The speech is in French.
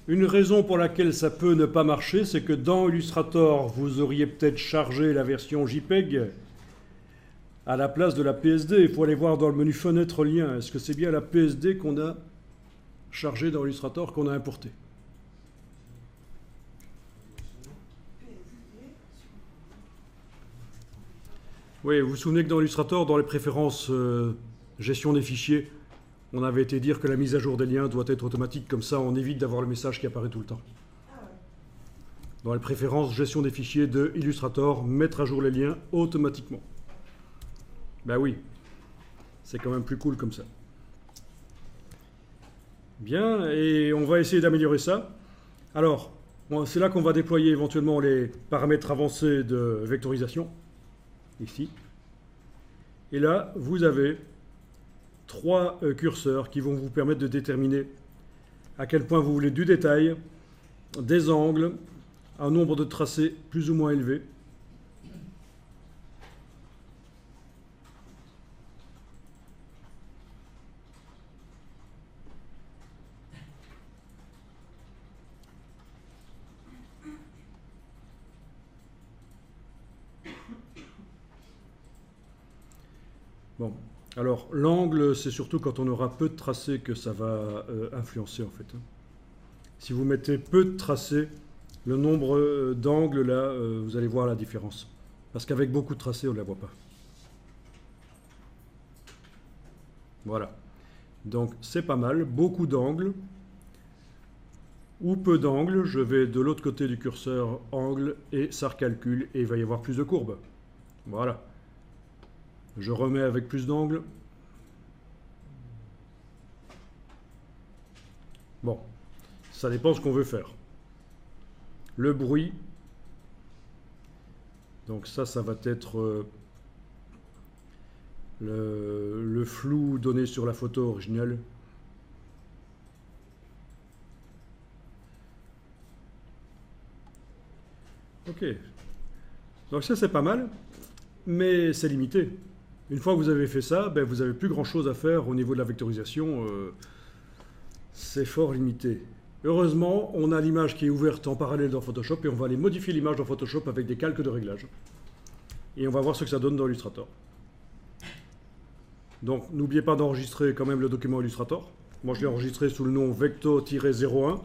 Une raison pour laquelle ça peut ne pas marcher, c'est que dans Illustrator, vous auriez peut-être chargé la version JPEG à la place de la PSD. Il faut aller voir dans le menu Fenêtre lien. Est-ce que c'est bien la PSD qu'on a chargée dans Illustrator, qu'on a importée? Oui, vous vous souvenez que dans Illustrator, dans les préférences gestion des fichiers, on avait été dire que la mise à jour des liens doit être automatique, comme ça on évite d'avoir le message qui apparaît tout le temps. Dans les préférences gestion des fichiers de Illustrator, mettre à jour les liens automatiquement. Ben oui, c'est quand même plus cool comme ça. Bien, et on va essayer d'améliorer ça. Alors, c'est là qu'on va déployer éventuellement les paramètres avancés de vectorisation, ici. Et là, vous avez 3 curseurs qui vont vous permettre de déterminer à quel point vous voulez du détail, des angles, un nombre de tracés plus ou moins élevé. Bon, alors l'angle, c'est surtout quand on aura peu de tracés que ça va influencer en fait. Si vous mettez peu de tracés, le nombre d'angles là, vous allez voir la différence. Parce qu'avec beaucoup de tracés, on ne la voit pas. Voilà. Donc c'est pas mal, beaucoup d'angles ou peu d'angles. Je vais de l'autre côté du curseur angle et ça recalcule et il va y avoir plus de courbes. Voilà. Je remets avec plus d'angles. Bon, ça dépend de ce qu'on veut faire. Le bruit. Donc ça va être le flou donné sur la photo originale. Ok. Donc ça c'est pas mal, mais c'est limité. Une fois que vous avez fait ça, ben, vous n'avez plus grand chose à faire au niveau de la vectorisation. C'est fort limité. Heureusement, on a l'image qui est ouverte en parallèle dans Photoshop et on va aller modifier l'image dans Photoshop avec des calques de réglage. Et on va voir ce que ça donne dans Illustrator. Donc n'oubliez pas d'enregistrer quand même le document Illustrator. Moi je l'ai enregistré sous le nom vecto-01.